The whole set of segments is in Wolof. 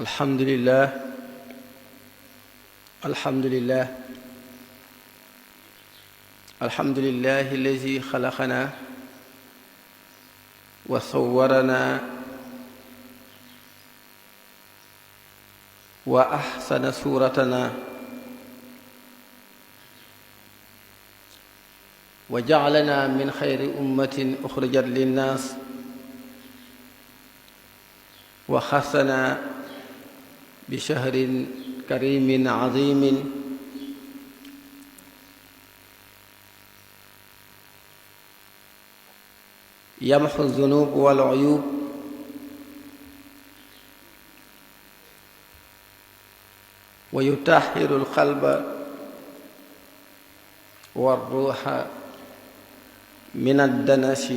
الحمد لله الحمد لله الحمد لله الذي خلقنا وصورنا وأحسن صورتنا وجعلنا من خير أمة أخرجت للناس وخصنا بشهر كريم عظيم يمحو الذنوب والعيوب ويطهر القلب والروح من الدنس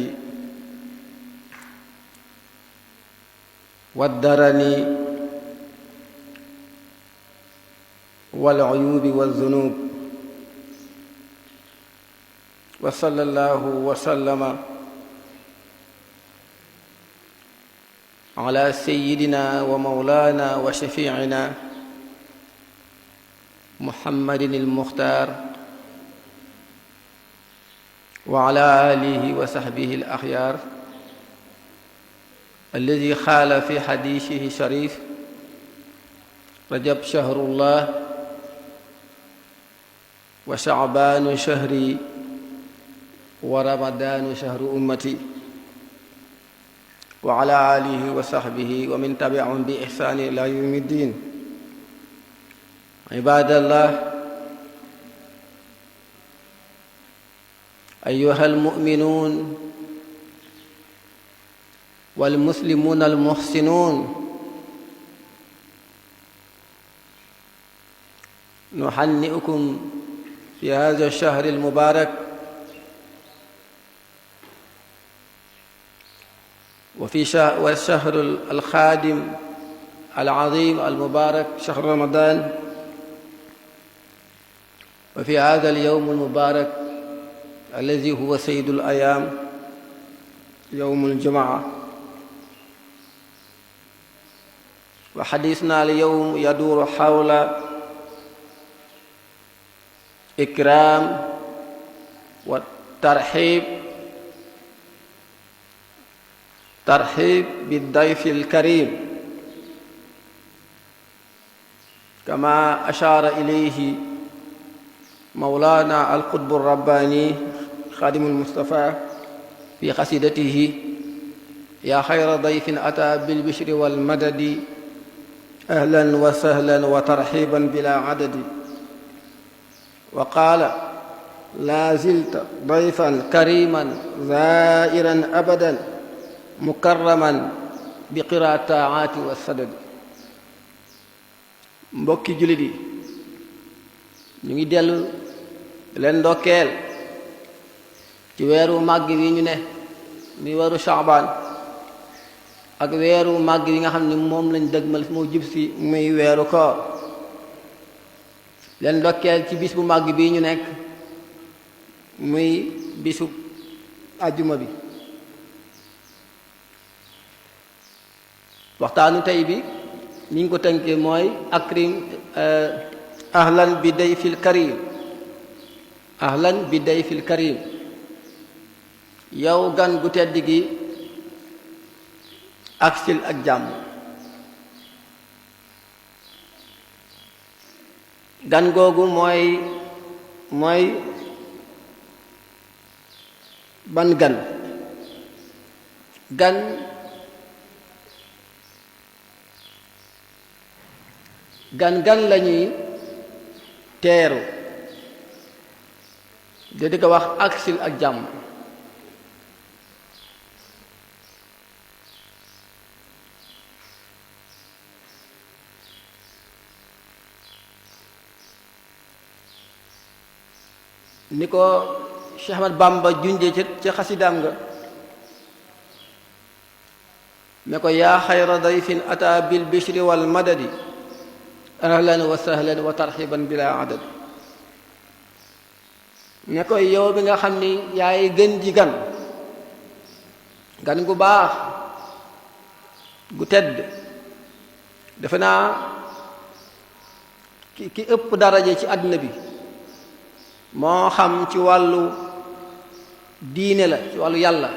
والدرن والعيوب والذنوب وصلى الله وسلم على سيدنا ومولانا وشفيعنا محمد المختار وعلى آله وصحبه الأخيار الذي قال في حديثه الشريف رجب شهر الله وشعبان شهري ورمضان شهر أمتي وعلى آله وصحبه ومن تبعهم بإحسان إلى يوم الدين عباد الله أيها المؤمنون والمسلمون المحسنون نهنئكم في هذا الشهر المبارك والشهر الخادم العظيم المبارك شهر رمضان وفي هذا اليوم المبارك الذي هو سيد الأيام يوم الجمعة وحديثنا اليوم يدور حول إكرام والترحيب بالضيف الكريم كما أشار إليه مولانا القطب الرباني خادم المصطفى في قصيدته يا خير ضيف أتى بالبشر والمدد أهلا وسهلا وترحيبا بلا عدد وقال لا زلت ضيفا كريما زائرا أبدا مكرما بقراءة الطاعات والسدد mbokki jullit yi ñu ngi dellu leen ndokkeel ci weeru màgg wi ñu ne mi weeru Sha'ban ak weeru màgg yi nga xam ne moom lañ dëgmal moo jub si muy weeru koor leen ndokkeel ci bis bu màgg bii ñu nekk muy bisu àjjuma bi waxtaanu tey bi ni ñu ko tënkee mooy akrim ahlan bi dayfil karim ahlan bi dayfil karim yow gan gu tedd gi aksil ak jàmm gan googu mooy ban gan lañuy teeru di ko wax aksil ak jàmm ni ko Cheikh Ahmad Bamba junjee ci xasidaam nga ne ko yaa xayra dayfin ata bil bishri wal madadi ahlan wa sahlan wa tarxiban bila adad ne ko yow bi nga xam ni yaay gën ji gan gan gu baax gu tedd defe naa ki ëpp daraja ci àdduna bi moo xam ci wàllu diine la ci wàllu yàlla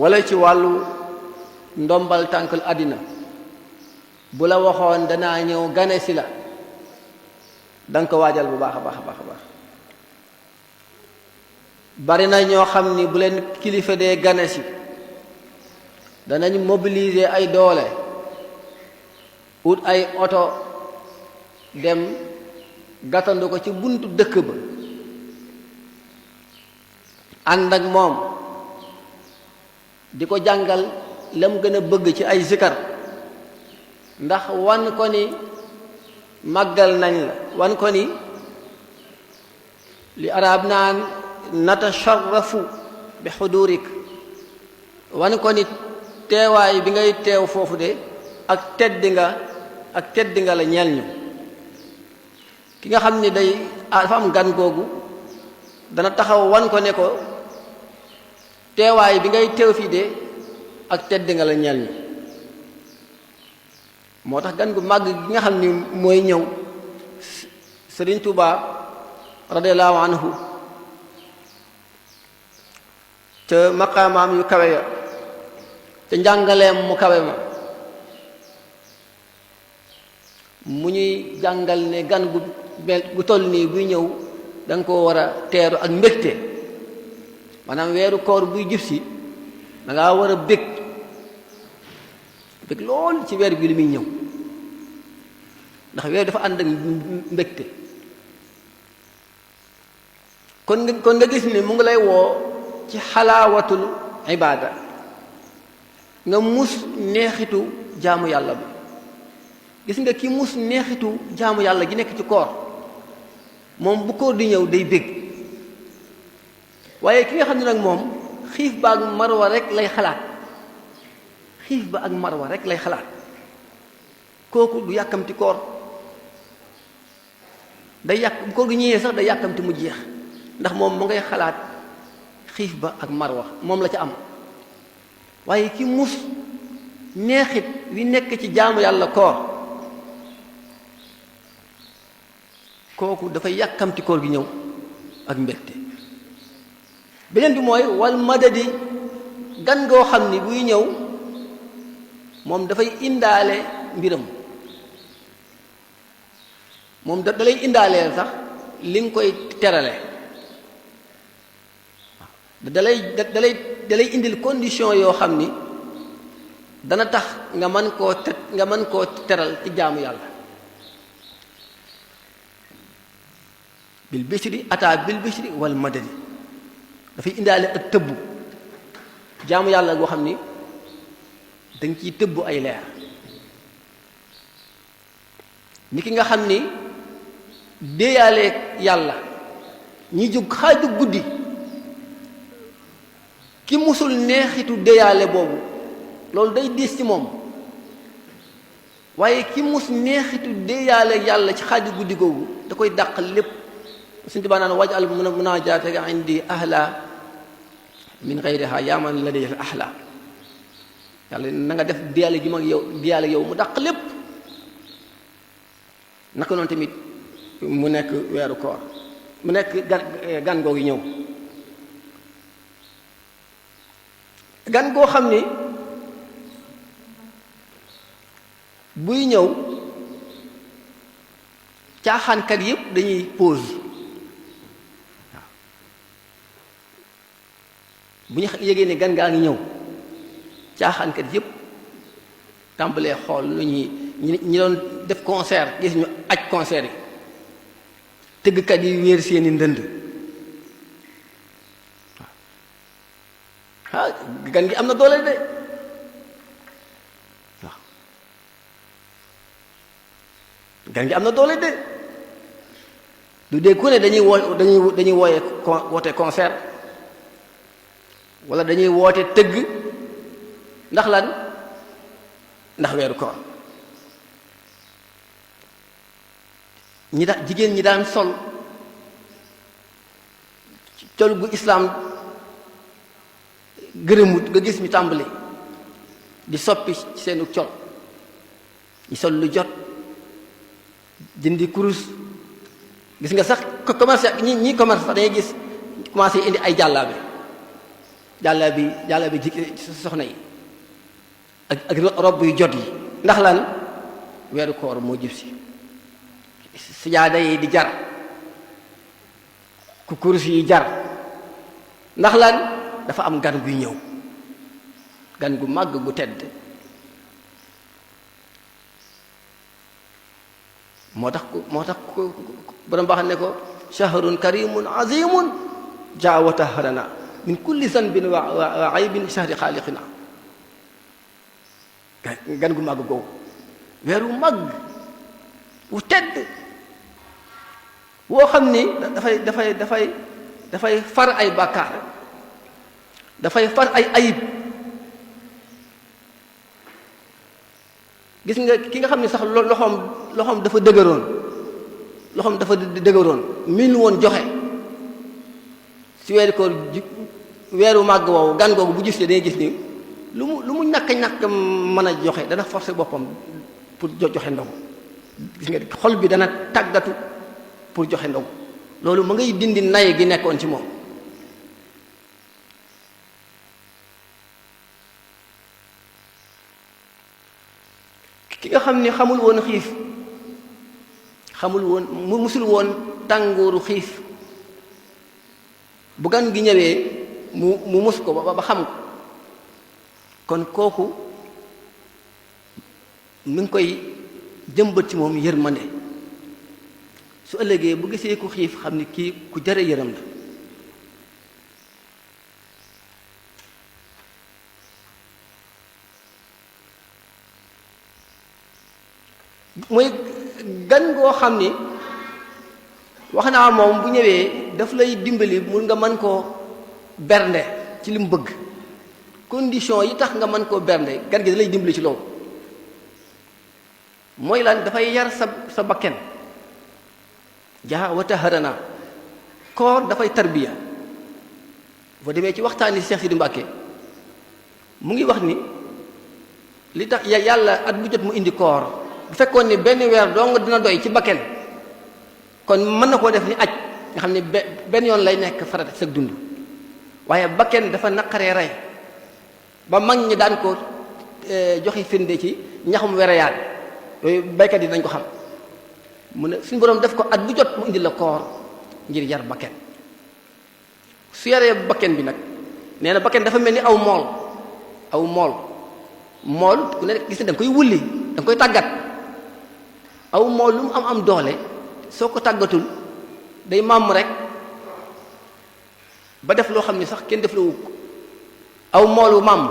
wala ci wàllu ndombal tànkal àddina bu la waxoon danaa ñëw gane si la danga ko waajal bu baax a baax a baax a baax bari na ñoo xam ni bu leen kilifa dee gane si danañ mobiliser ay doole ut ay oto dem gàttandu ko ci buntu dëkk ba ànd ak moom di ko jàngal la mu gën a bëgg ci ay zikar ndax wan ko ni màggal nañ la wan ko ni li arab naan natasharrafu bi xudurik wan ko ni teewaay bi ngay teew foofu de ak tedd nga la ñeel ñu ki nga xam ni dafa am gan googu dana taxaw wan ko ne ko teewaay bi ngay teew fii de ak tedd nga la ñeel ñu moo tax gan gu màgg gi nga xam ni mooy ñëw Sëriñ Tuubaa radiyallahu anhu ca maqaamaam yu kawe ya ca njàngaleem mu kawe ma mu ñuy jàngal ne gan gu toll nii buy ñëw da nga koo war a teeru ak mbégte maanaam weeru koor buy jub si da ngaa war a bég lool ci weer bi li muy ñëw ndax weer dafa ànd ak mbégte kon nga gis ni mu ngi lay woo ci xalaawatul ibaada nga mus neexitu jaamu yàlla bi gis nga ki mus neexitu jaamu yàlla gi nekk ci koor moom bu koor di ñëw day bég waaye ki nga xam ne nag moom xiif ba ak marwa rek lay xalaat xiif ba ak marwa rek lay xalaat kooku du yàkkamti koor bu koor gi ñëwee sax day yàkkamti mu jeex ndax moom mu ngay xalaat xiif ba ak marwa moom la ca am waaye ki mus neexit wi nekk ci jaamu yàlla koor kooku dafay yàkkamti koor gi ñëw ak mbégte beneen bi mooy wal madadi gan goo xam ni buy ñëw moom dafay indaale mbiram moom da lay indaaleel sax li nga koy terale da lay indil condition yoo xam ni dana tax nga mën koo teral ci jaamu yàlla bil bishri ata bil bishri wal madadi dafay indaale ak tëbbu jaamu yàlla goo xam ni danga ciy tëbbu ay leer ni ki nga xam ni déeyaaleeg yàlla ñi jóg xaaju guddi ki musul neexitu déeyaale boobu loolu day diis ci moom waaye ki mus neexitu déeyaaleeg yàlla ci xaaju guddi googu da koy dàq lépp suñu Tuubaa naan waj'al munaajaataka indi ahla min ghayriha yaa man ladayhi ahla yàlla na nga def déeyaale gi mag yow déeyaale yow mu dàq lépp naka noonu tamit mu nekk weeru koor mu nekk gan googu ñëw gan goo xam ni buy ñëw caaxaankat yépp dañuy pause waaw bu ñu yégee ne gan gaa ngi ñëw caaxaankat yépp tàmbalee xool lu ñi doon def concert gis ñu aj concert yi tëggkat yi wéer seeni ndënd waaw gan gi am na doole de waaw gan gi am na doole de du dee ku ne dañuy woote concert wala dañuy woote tëgg ndax lan ndax weeru koor jigéen ñi daan sol col gu islaam gërëmut nga gis ñu tàmbali di soppi seenu col ñi sol lu jot jëndi kurus gis nga sax commerce ñi commerce sax dangay gis commencé indi ay jàllaabi ji soxna yi ak robb yu jot yi ndax lan weeru koor moo jub si sijaada yi di jar ku kurus yi jar ndax lan dafa am gan guy ñëw gan gu màgg gu tedd moo tax borom baax ne ko shahrun karimun azimun jaa wa taharana min kulli zanbin wa aybin shahri xaaliqina gan gu màgg googu weeru màgg wu tedd woo xam ni dafay far ay bàkkaar dafay far ay ayib gis nga ki nga xam ne sax loxoom dafa dëgëroon miin woon joxe ci weeru koor weeru màgg woowu gan googu bu gisee dañuy gis ni lu mu ñàkk mën a joxe dana forcer boppam pour joxe ndogu gis nga xol bi dana tàggatu pour joxe ndogu loolu ma ngay dindi nay gi nekkoon ci moom ki nga xam ni xamul woon xiif mu musul woon tàngooru xiif bu gan gi ñëwee mu mus ko ba xam ko kon kooku mi ngi koy jëmbat ci moom yërmande su ëllëgee bu gisee ku xiif xam ni kii ku jare yërëm la mooy gan goo xam ni wax naa moom bu ñëwee daf lay dimbali mun nga mën koo bernde ci li mu bëgg condition yi tax nga mën koo bernde gan gi da lay dimbali ci loolu mooy lan dafay yar sa bakken jaa wa taharana koor dafay tarbiya boo demee ci waxtaani Cheikh Sidi Mbàkke mu ngi wax ni li tax yàlla at bu jot mu indi koor bu fekkoon ni benn weer dong dina doy ci bakken kon mën na koo def ni aj nga xam ne benn yoon lay nekk farata ci sa dund waaye bakken dafa naqaree rey ba mag ñi daan ko joxe firnde ci ñaxum wereyaan yooyu baykat yi dañ ko xam mu ne suñu boroom def ko at bu jot mu indi la koor ngir yar bakken su yaree bakken bi nag nee na bakken dafa mel ni aw mool ku ne gis ne da nga koy wulli da nga koy tàggat aw mool lu mu am doole soo ko tàggatul day màmm rek ba def loo xam ne sax kenn def la wukk aw moolu màmm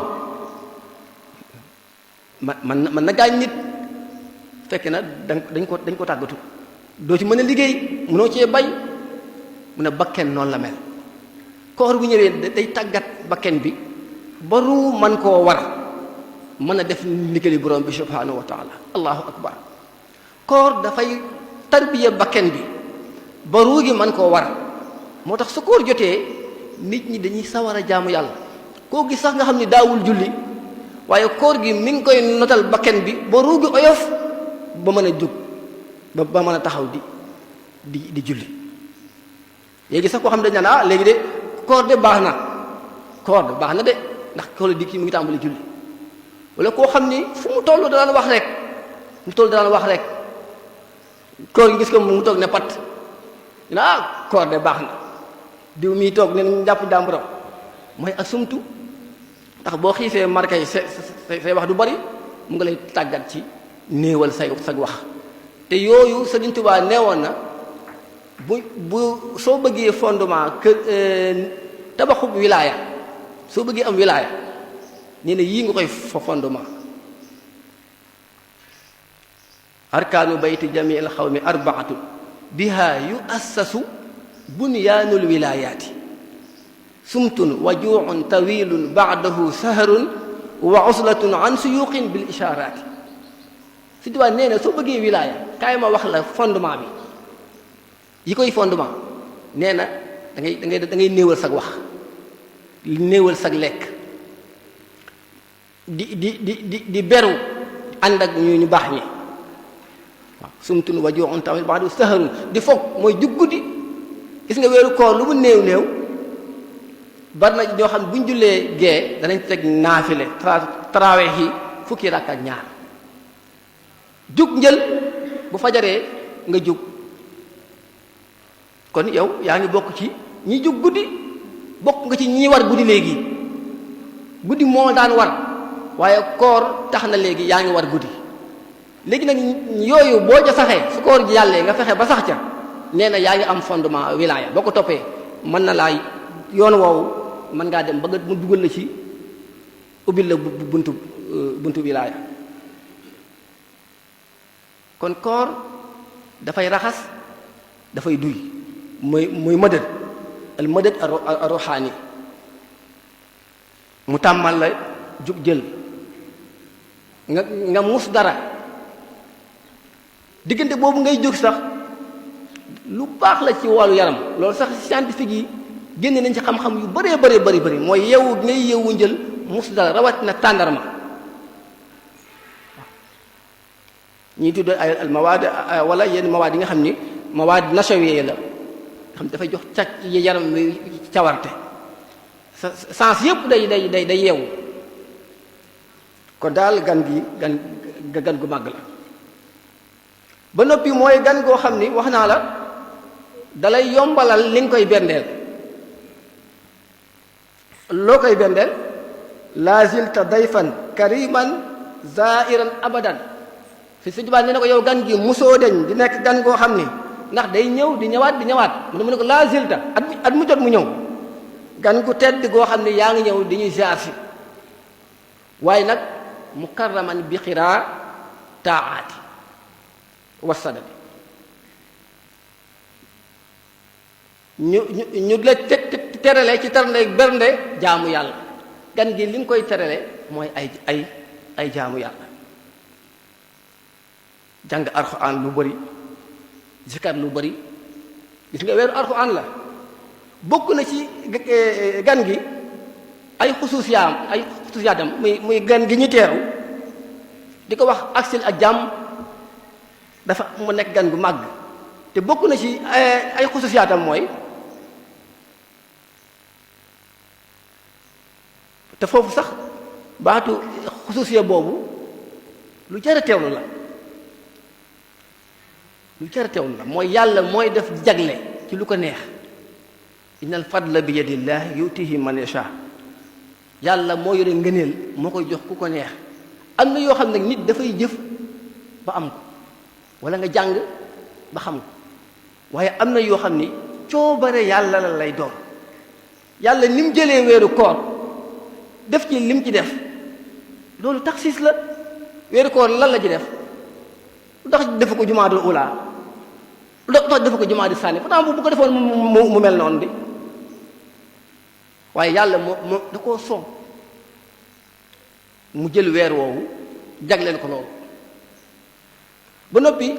man na gaañ nit fekk na dañ ko tàggatu doo ci mën a liggéey mënoo cee bay mu ne bakken noonu la mel koor bu ñëwee day tàggat bakken bi ba ruu man koo war mën a def ndigali borom bi subhanahu wa taala allahu akbar koor dafay tarbiya bakken bi ba ruu gi man koo war moo tax su koor jotee nit ñi dañuy sawar a jaamu yàlla koo gis sax nga xam ni daawul julli waaye koor gi mi ngi koy notal bakken bi ba ruu gi oyof ba mën a jóg ba mën a taxaw di julli léegi sax koo xam ne dañ naan léegi de koor de baax na de ndax koor di kii mu ngi tàmbali julli wala koo xam ni fu mu toll daan wax rek koor gi gis ko mu toog ne pat koor de baax na diw mii toog ne jàpp jàmburam mooy ak sumtu ndax boo xiifee marka yi say wax du bari mu nga lay tàggat ci néewal sag wax te yooyu Sëriñ Tuubaa neewoon na bu soo bëggee fondement tabaxu wilaaya soo bëggee am wilaaya nee na yii nga koy fondement arkaanu bayti jamii xawmi arbaatu biha yuassasu bunyaanul wilaayaati sumtun wa juucun tawilun baadahu saharun wa uslatun an suyuqin bil ishaaraati si diwaa nee na soo bëggee wilaaya kaay ma wax la fondement bi yi koy fondement nee na da ngay néewal sag wax néewal sag lekk di beru ànd ak ñu baax ñi sumtun wa ju'un tamit ba'du saharun di foog mooy jug guddi. gis nga weeru koor lu mu néew bari na ñoo xam ne bu ñu jullee gee danañ teg naafile taraweex yi fukki rakk ak ñaar jug njël bu fajaree nga jug kon yow yaa ngi bokk ci ñi jug guddi bokk nga ci ñi war guddi léegi guddi moo daan war waaye koor tax na léegi yaa ngi war guddi léegi nag yooyu boo ca saxee su koor ji yàllee nga fexe ba sax ca nee na yaa ngi am fondement wilaya boo ko toppee mën na laay yoon woowu mën ngaa dem ba nga mu dugal la ci ubbil la buntu wilaya kon koor dafay raxas dafay duy muy mëdët al mëdët ar ruhaani mu tàmmal la jug jël nga mus dara diggante boobu ngay jóg sax lu baax la ci wàllu yaram loolu sax scientifique yi génne nañ ci xam-xam yu bëree bëri mooy yeewu ngay yeewu njël mus dara rawatina tàndarma ñuy tudd ay al mawaad wala yenn mawaad yi nga xam ni mawaad nachawiya la xam dafay jox yaram mi cawarte sens yëpp day yeewu kon daal gan gu màgg la ba noppi mooy gan goo xam ni wax naa la dalay yombalal li nga koy bendeel loo koy bendeel la zilta dayfan kariman zairan abadan fi su jubaa nee na ko yow gan gi musoo deñ di nekk gan goo xam ni ndax day ñëw di ñëwaat mu ne ko la zilta at mu jot mu ñëw gan gu tedd goo xam ne yaa ngi ñëw di ñuy ziar si waaye nag mukarraman bi xiraa taaati wasadadi ñu la terale ci ternde bernde jaamu yàlla gan gi li nga koy terale mooy ay jaamu yàlla jàng alxuraan lu bari zikar lu bari gis nga weeru alxuraan la bokk na ci gan gi ay xusuusiyaatam muy gan gi ñu teeru di ko wax aksil ak jàmm dafa mu nekk gan gu màgg te bokk na ci ay xusuusiyaatam mooy te foofu sax baatu xusuusiya boobu lu jar a teewlu la mooy yàlla mooy def jagle ci lu ko neex innal fadla bi yadillah yutihi man yasha yàlla moo yore ngëneel moo koy jox ku ko neex am na yoo xam ne nit dafay jëf ba am ko wala nga jàng ba xam ko waaye am na yoo xam ni coobare yàlla la lay doon yàlla ni mu jëlee weeru koor def ci lim ci def loolu taxis la weeru koor lan la ci def lu tax defu ko jumaadul ula lu tax defu ko jumaadul sànni pourtant bu ko defoon mu mel noonu di waaye yàlla moo da koo soob mu jël weer woowu jagleel ko loolu ba noppi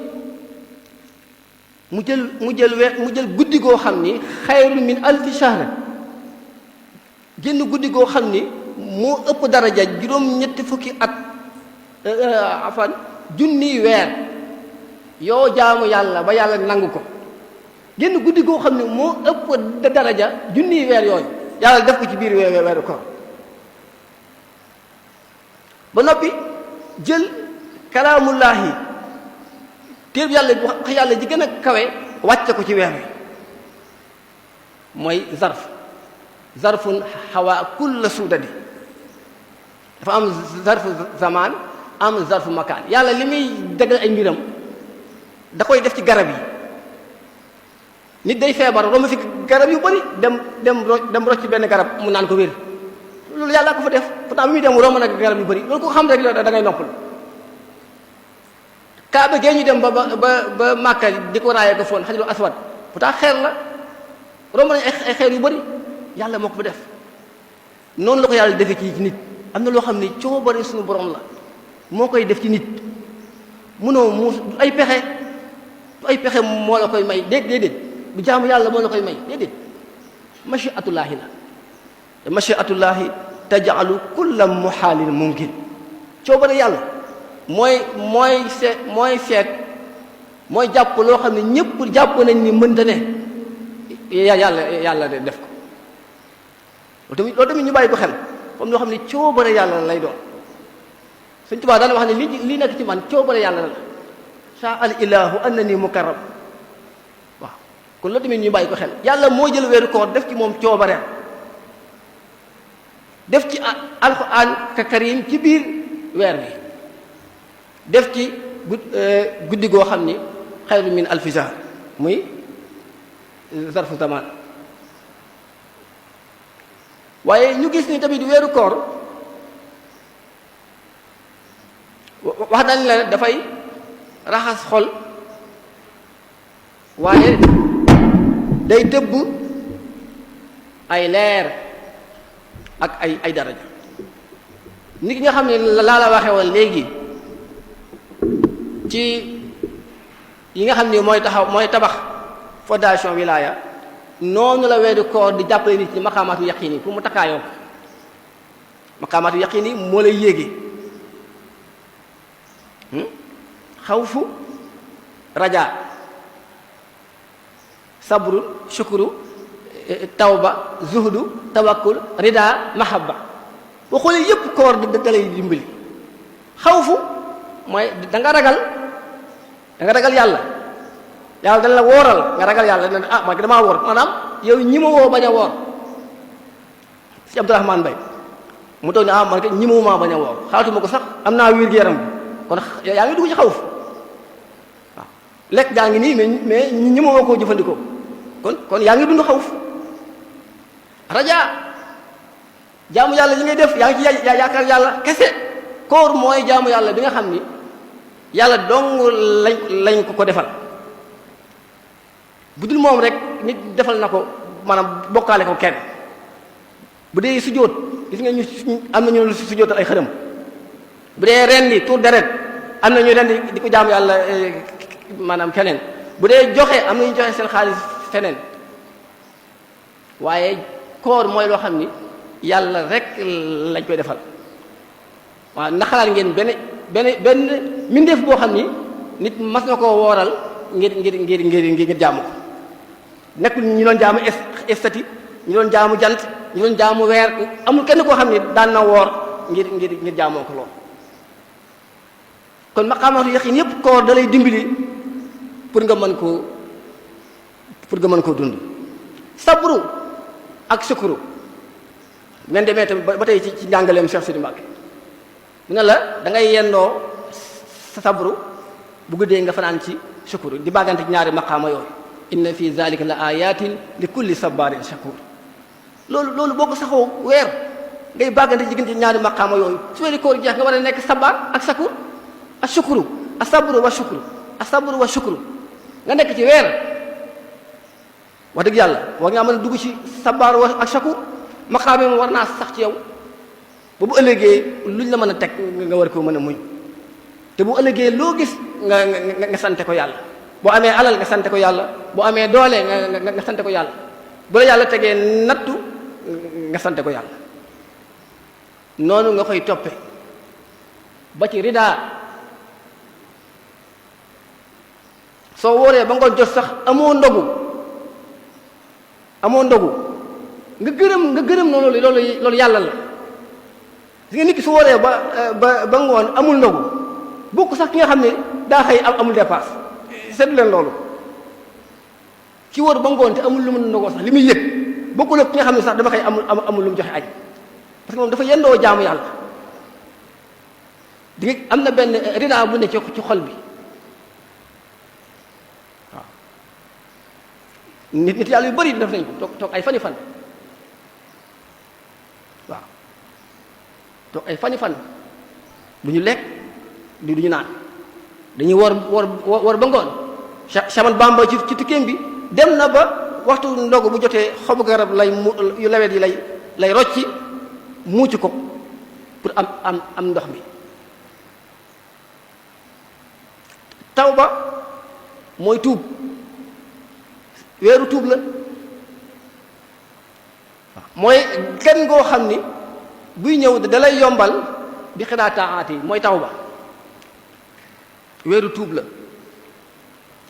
mu jël guddi goo xam ni xayru min alfi shahr génn guddi goo xam ni moo ëpp daraja juróom-ñetti fukki at afan junniy weer yoo jaamu yàlla ba yàlla nangu ko génn guddi goo xam ne moo ëpp daraja junniy weer yooyu yàlla def ko ci biir weeru koor ba noppi jël kalaamullaahi téer yàlla wax yàlla ji gën a kawe wàcce ko ci weer wi mooy zarfun xawa kulla suudadi dafa am zarfu zaman am zarfu makaan yàlla li muy dëggal ay mbiram da koy def ci garab yi nit day feebar romb fi garab yu bari dem rocc ci benn garab mu naan ko wér loolu yàlla ko fa def pourtant bi muy dem romb nag garab yu bari loolu ko xam rek da ngay noppal kaaba gee ñu dem ba Màkka di ko raayee ko foon xajarul aswad pourtant xeer la romb nañ ay xeer yu bari yàlla moo ko fa def noonu la ko yàlla defee ci nit am na loo xam ne coobare suñu borom la moo koy def ci nit munoo mu ay pexe moo la koy may déedéet du jaamu yàlla moo la koy may déedéet machiatullaahi la te machiatullaahi tajaalu kulla muhaalin mumkin coobare yàlla mooy seet mooy jàpp loo xam ne ñëpp jàpp nañ ni mënta ne yàlla de def ko loolu tamit ñu bàyyi ko xel comme loo xam ne coobare yàlla lay doon. Sëñ Tuubaa daana wax ne li nekk ci man coobare yàlla la saa al ilahu annani mukarram waaw kon loolu tamit ñu bàyyi ko xel yàlla moo jël weeru koor def ci moom coobare def ci alxuraan karim ci biir weer bi def ci guddi goo xam ni xayru min alfi shahr muy zarfu zaman waaye ñu gis ni tamit weeru koor wax nañ la dafay raxas xol waaye day tëbb ay leer ak ay daraja nit ki nga xam ne laa la waxee woon léegi ci yi nga xam ne mooy tabax fondation wilaya noonu la weeru koor di jàppale nit ñi maqaamaatu yaqin yi pour mu takkaayoo ko maqaamaatu yaqin yi moo lay yéegi xawfu raja sabru shukru tawba zuhdu tawakkul rida mahabba boo xoolee yépp koor da lay dimbali xawfu mooy da nga ragal yàlla dana la wooral nga ragal yàlla ne man damaa woor maanaam yow ñi ma woo bañ a woor si Abdourahmane Bay mu toog ne man ke ñi ma maa bañ a woor xaatuma ko sax am naa wér gu yaram kon yaa ngi dugg ci xawf waaw lekk gaa ngi nii mais ñi ma woo koo jëfandikoo kon yaa ngi dund xawf raja jaamu yàlla yi ngay def yaa ngi ci yaakaar yàlla kese koor mooy jaamu yàlla bi nga xam ni yàlla dong lañ ko defal bu dul moom rek nit defal na ko maanaam bokkaale ko kenn bu dee sujjóot gis nga ñu am na ñu sujjóotal ay xërëm bu dee rendi tuur deret am na ñu rendi di ko jaamu yàlla maanaam keneen bu dee joxe am na ñu joxe seen xaalis feneen waaye koor mooy loo xam ni yàlla rek lañ koy defal waaw naxalaat ngeen benn mbindeef boo xam ni nit mas na koo wooral ngir jaamu ko nekkul ñu doon jaamu estati ñu doon jaamu jant ñu doon jaamu weer amul kenn koo xam ni daan na woor ngir jaamoo ko lool kon maqaamaatu yaqin yépp koor da lay dimbali pour nga mën koo dund sabru ak sukuru ngeen demee tamit ba tey ci njàngaleem Cheikh Sidi Mbacke mu ne la da ngay yendoo sabru bu guddee nga fanaan ci sukuru di bàggante ci ñaari maqaama yooyu inna fi zalika la ayatin li kulli sabarin shakur loolu boo ko saxoo weer ngay bàggante ci ñaari maqaama yooyu su weeri koor jeex nga war a nekk sabar ak shakur ak shukuru ak sabru wa shukuru ak sabru wa shukuru nga nekk ci weer wax dëgg yàlla war ngaa mën a dugg ci sabar wa ak shakur maqaama moom war naa sax ci yow ba bu ëllëgee luñ la mën a teg nga war koo mën a muñ te bu ëllëgee loo gis nga sante ko yàlla boo amee alal nga sante ko yàlla boo amee doole nga sante ko yàlla bu la yàlla tegee nattu nga sante ko yàlla noonu nga koy toppe ba ci rida soo wóoree ba ngoon jot sax amoo ndogu nga gërëm noonu loolu yàlla la gis nga nit ki su wóoree ba ngoon amul ndogu bokk sax ki nga xam ne daa xëy amul dépasse seetlu leen loolu ki wóor ba ngoon te amul lu mu ndogoo sax li muy yëg bokkul ak ki nga xam ne sax dafa xëy amul lu mu joxe añ parce que moom dafa yendoo jaamu yàlla di nga am na benn rida bu ne ci xol bi waaw nit yàlla yu bari def nañ ko toog ay fani fan waaw toog ay fani fan du ñu lekk du ñu naan dañuy war ba ngoon Chaman Bamba ci tukkeem bi dem na ba waxtu ndogu bu jotee xobu garab yu lawet yi lay rocci muucu ko pour am ndox mi tawba mooy tuub weeru tuub la mooy kenn ngoo xam ni buy ñëw da lay yombal bi xidaa taaxaat yi mooy tawba weeru tuub la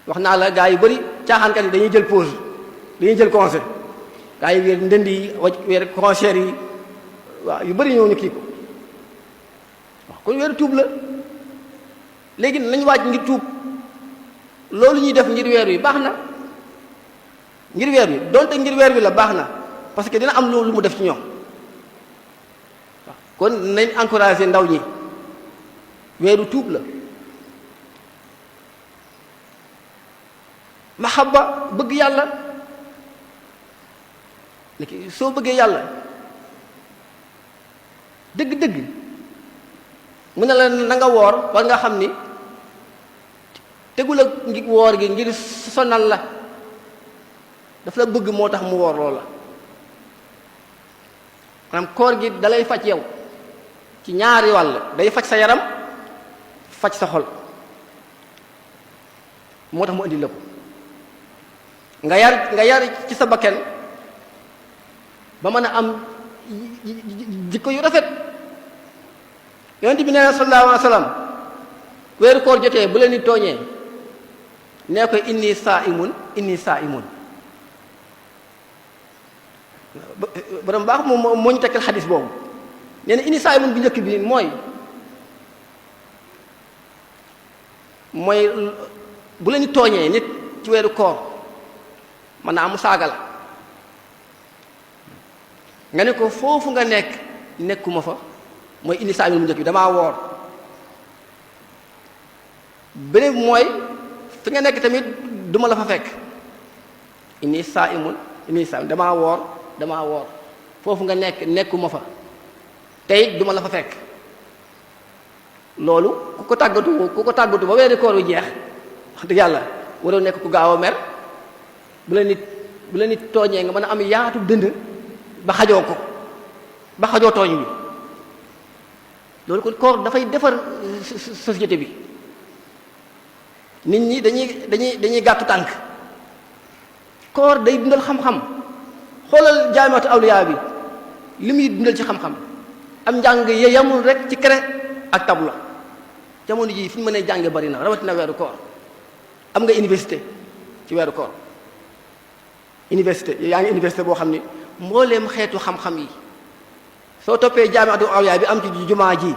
wax naa la gaa yu bëri caaxaankat yi dañuy jël pause dañuy jël concert gaa yi weer ndënd yi weer concert yi waaw yu bëri ñëw ñu kii ko waaw kon weeru tuub la léegi nañ waaj ngir tuub loolu ñuy def ngir weer wi baax na ngir weer wi donte ngir weer wi la baax na parce que dina am lu mu def ci ñoom waaw kon nañ encourager ndaw ñi weeru tuub la mahabba bëgg yàlla léegi soo bëggee yàlla dëgg-dëgg mu ne la na nga woor war nga xam ni tegul ak ngi woor gi ngir sonal la daf la bëgg moo tax mu woor loola maanaam koor gi dalay faj yow ci ñaari wàll day faj sa yaram faj sa xol moo tax mu indi la ko nga yar ci sa bakken ba mën a am jikko yu rafet yonent bi nee na sallallahu alayhi wa sallam weeru koor jotee bu leen di tooñee nee ko inni saa'imun borom baax moom moo ñu tekkal xadis boobu nee na inni saa'imun bu njëkk bi mooy bu leen di tooñee nit ci weeru koor mën naa mu saaga la nga ne ko foofu nga nekkuma fa mooy indi saa mu njëkk bi damaa woor beneen bi mooy fi nga nekk tamit duma la fa fekk inni saa'imun damaa woor foofu nga nekkuma fa tey duma la fa fekk loolu ku ko tàggatu ba weeri koor wi jeex wax dëgg yàlla waroo nekk ku gaaw a mer bu la nit tooñee nga mën a am yaatu dënd ba xajoo tooñ bi loolu kon koor dafay defar société bi nit ñi dañuy gàttu tànk koor day dundal xam-xam xoolal jaamiatu awliya bi li muy dundal ci xam-xam am njàng yamul rek ci craie ak tableau jamono ji fi ñu mënee jànge bari na rawatina weeru koor am nga université ci weeru koor université yaa ngi université boo xam ni mbooleem xeetu xam-xam yi soo toppee jaamiatu awliya bi am ci jumaa ji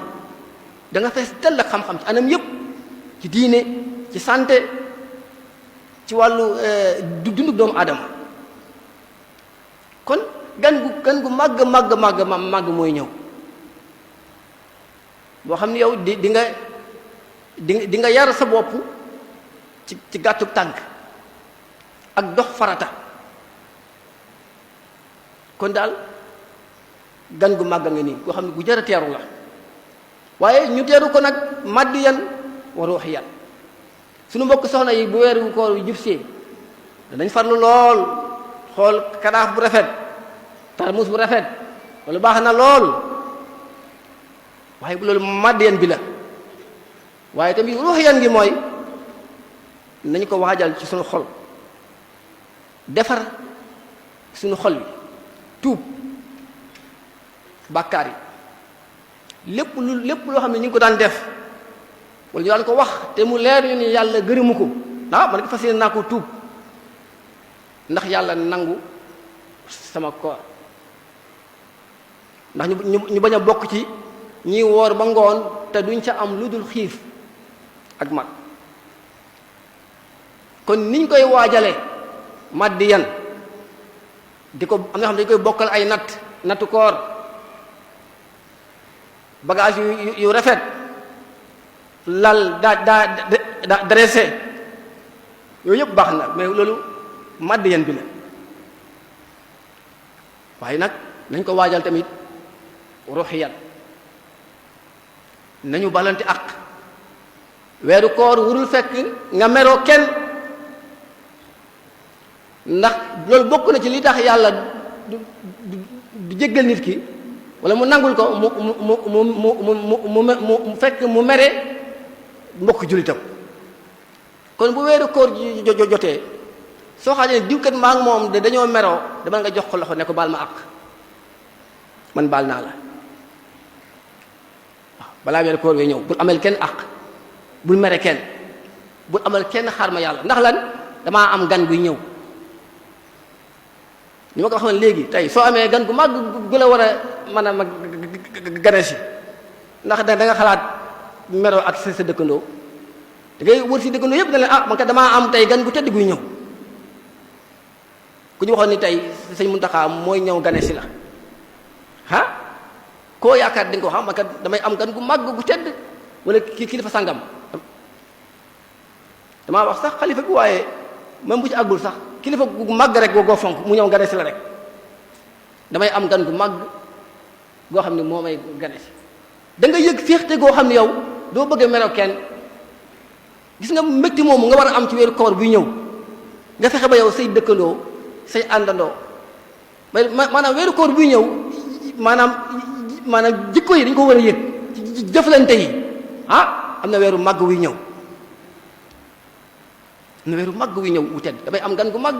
da nga fees dell ak xam-xam ci anam yépp ci diine ci santé ci wàllu dundu doomu aadama kon gan gu màgg mooy ñëw boo xam ne yow di nga yar sa bopp ci gàttu tànk ak dox farata kon daal gan gu màgg nga nii koo xam ne gu jar a teeru la waaye ñu teeru ko nag maddiyan wa ruuhiyan suñu mbokk soxna yi bu weeru koor yu jubsee danañ farlu lool xool kadaaf bu rafet tarmus bu rafet loolu baax na lool waaye bu loolu maddiyan bi la waaye tamit ruuhiyan gi mooy nañ ko waajal ci suñu xol defar suñu xol bi tuub bàkkaar yi lépp loo xam ne ñu ngi ko daan def wala ñu daan ko wax te mu leer ñu ni yàlla gërëmu ko man ko fas yéene naa ko tuub ndax yàlla nangu sama koor ndax ñu bañ a bokk ci ñiy woor ba ngoon te duñ ca am lu dul xiif ak mag kon niñ koy waajale maddiyan di ko am na xam ne dañu koy bokkal ay nattu koor bagage yu rafet lal daa dressé yooyu yëpp baax na mais loolu maddiyan bi la waaye nag nañ ko waajal tamit ruuhiyan nañu balante ak weeru koor wurul fekk nga meroo kenn ndax loolu bokk na ci li tax yàlla du jéggal nit ki wala mu nangul ko mu fekk mu mere mbokk jullitam kon bu weeru koor jotee soo xaajee diwkat maa ngi moom de dañoo meroo dama nga jox ko loxo ne ko baal ma àq man baal naa la waaw balaa weeru koor wee ñëw bul amel kenn àq bul mere kenn bu amal kenn xaar ma yàlla ndax lan damaa am gan guy ñëw. ñu ma ko waxoon léegi tey soo amee gan gu mag gu la war a mën a mag gane si ndax da nga xalaat meroo ak sa dëkkandoo da ngay wër si dëkkandoo yëpp ne leen man kat damaa am tey gan gu tedd guy ñëw. ku ñu waxoon ni tey sëñ Muntaxa mooy ñëw gane si la koo yaakaar di nga ko xam man kat damay am gan gu màgg gu tedd wala kilifa sàngam damaa wax sax xalifa bi waaye même bu ci àggul sax kilifa gu màgg rek goo fonk mu ñëw gane si la rek damay am gan gu màgg goo xam ne moo may gane si da nga yëg féexte goo xam ne yow doo bëgg a merew kenn gis nga métti moomu nga war a am ci weeru koor buy ñëw nga fexe ba yow say dëkkandoo say àndandoo maanaam weeru koor buy ñëw maanaam jikko yi dañ ko war a yëg jëflante yi am na weeru màgg wuy ñëw am na weeru màgg wuy ñëw wu tedd damay am gan gu màgg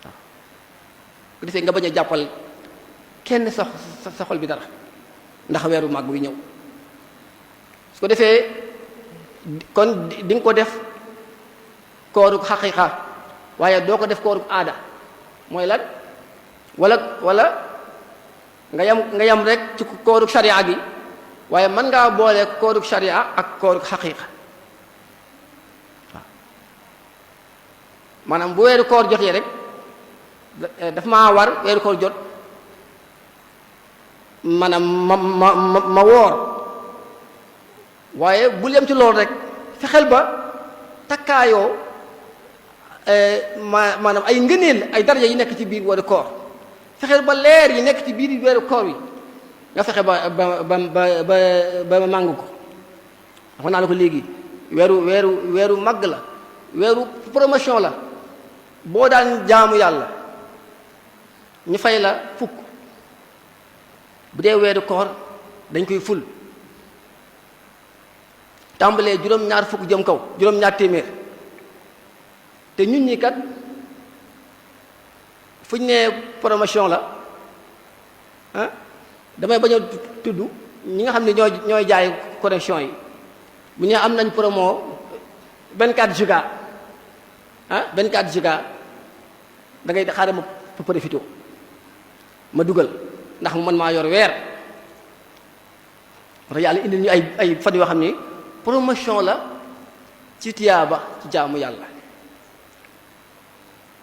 waaw bu defee nga bañ a jàppal kenn sa xol bi dara ndax weeru màgg wuy ñëw su ko defee kon di nga ko def koorug xaqiiqa waaye doo ko def koorug aada mooy lan wala nga yam rek ci koorug sharia gi waaye mën ngaa boole koorug sharia ak koorug xaqiiqa waaw maanaam bu weeru koor jotee rek daf maa war weeru koor jot maanaam ma woor waaye bul yem ci loolu rek fexeel ba takkaayoo maanaam ay ngëneel ay daraja yi nekk ci biir weeru koor fexeel ba leer yi nekk ci biir weeru koor wi nga fexe ba màng ko wax naa la ko léegi weeru màgg la weeru promotion la boo daan jaamu yàlla ñu fay la fukk bu dee weeru koor dañ koy ful tàmbalee juróom-ñaar fukk jëm kaw juróom-ñaar téeméer te ñun ñi kat fu ñu nee promotion la damay bañ a tudd ñi nga xam ne ñooy jaay connexion yi bu ñu am nañ promo 24 giga 24 giga da ngay xaaral ma profité ma dugal ndax mu mën maa yor weer wala yàlla indil ñu ay fan yoo xam ni promotion la ci tiyaaba ci jaamu yàlla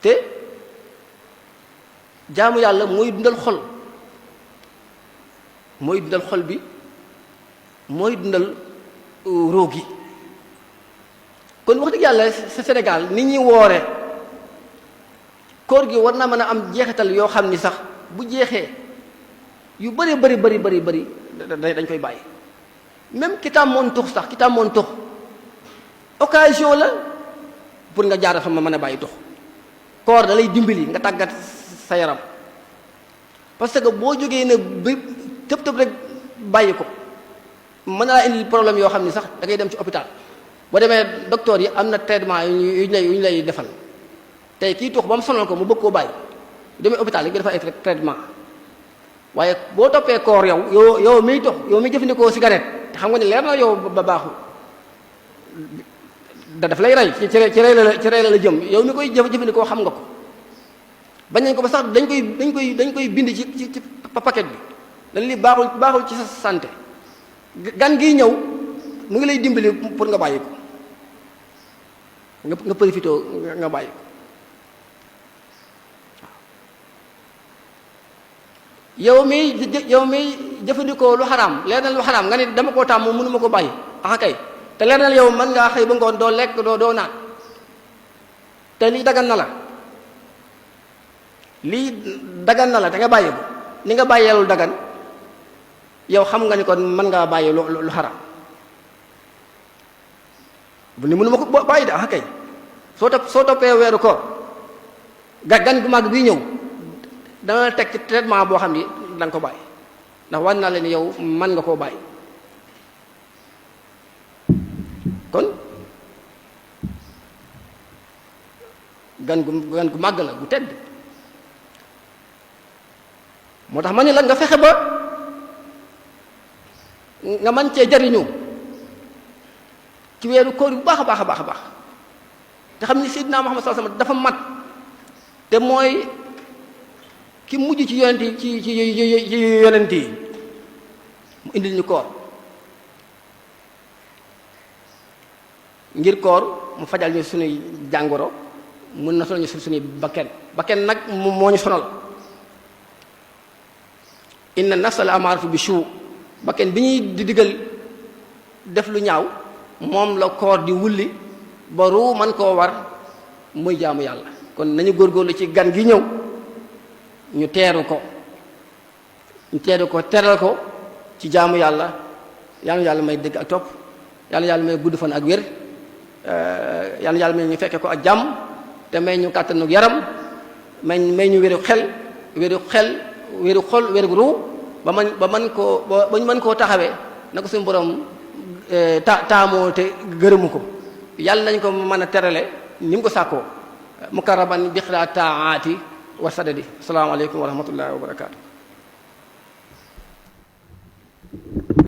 te jaamu yàlla mooy dundal xol mooy dundal xol bi mooy dundal róog yi kon wax dëgg yàlla sa Sénégal nit ñi woore koor gi war naa mën a am jeexital yoo xam ni sax bu jeexee yu bëri dañ koy bàyyi même ki tàmmoon tux sax ki tàmmoon tux occasion la pour nga jaar fa ma mën a bàyyi tux koor da lay dimbali nga tàggat sa yaram parce que boo jógee ne ba tëb rek bàyyi ko mën naa indi problème yoo xam ni sax da ngay dem ci hôpital boo demee docteur yi am na traitement yu ñu lay defal tey kii tux ba mu sonal ko mu bëgg koo bàyyi demee hôpital yi nga defal ay traitement waaye boo toppee koor yow miy tux yow miy jëfandikoo cigarette te xam nga ne leer na yow ba baaxul daf lay rey ci rey la jëm yow mi koy jëfandikoo xam nga ko bañ nañ ko ba sax dañ koy bind ci paquet bi dañ li baaxul ci sa santé gan gi ñëw mu ngi lay dimbali pour nga bàyyi ko nga profité nga bàyyi ko yow mi jëfandikoo lu xaraam leer na lu xaraam nga ne dama koo tàmm mënu ma ko bàyyi kay te leer na yow mën ngaa xëy ba ngoon doo lekk doo naan te lii dagan na la te nga bàyyi ko ni nga bàyyeelul dagan yow xam nga ni kon mën ngaa bàyyi lu xaraam bu ni mënu ma ko bàyyi de kay soo toppee weeru koor gan gu màgg bii ñëw dana teg ci traitement boo xam ni da nga ko bàyyi ndax wan na leen yow mën nga koo bàyyi kon gan gu màgg la gu tedd moo tax ma ne la nga fexe ba nga mën cee jariñu ci weeru koor bu baax a baax a baax a baax te xam ni Seydina Muhammad sallallahu alayhi wasallam dafa mat te mooy ki mujj ci yonent yi ci yonent yi mu indil ñu koor ngir koor mu fajal ñu suñuy jàngoro mun na sonal ñu suñuy bakken nag moo ñu sonal inna nafsa la amaaratu bi suu bakken bi ñuy di digal def lu ñaaw moom la koor di wulli ba ruu man koo war muy jaamu yàlla kon nañu góorgóorlu ci gan gi ñëw ñu teeru ko teral ko ci jaamu yàlla yàlla may dégg ak topp yàlla may gudd fan ak wér yàlla may ñu fekke ko ak jàmm te may ñu kàttanu yaram may ñu wéru xel wéru xol wéru ruu ba ñu mën koo taxawee na ko suñu borom taamoo te gërëmu ko yàlla nañ ko mën a terale ni mu ko sàkkoo mukarraban bi xilaa taati wa sadadi asalaamaaleykum wa rahmatullahi wa barakaatu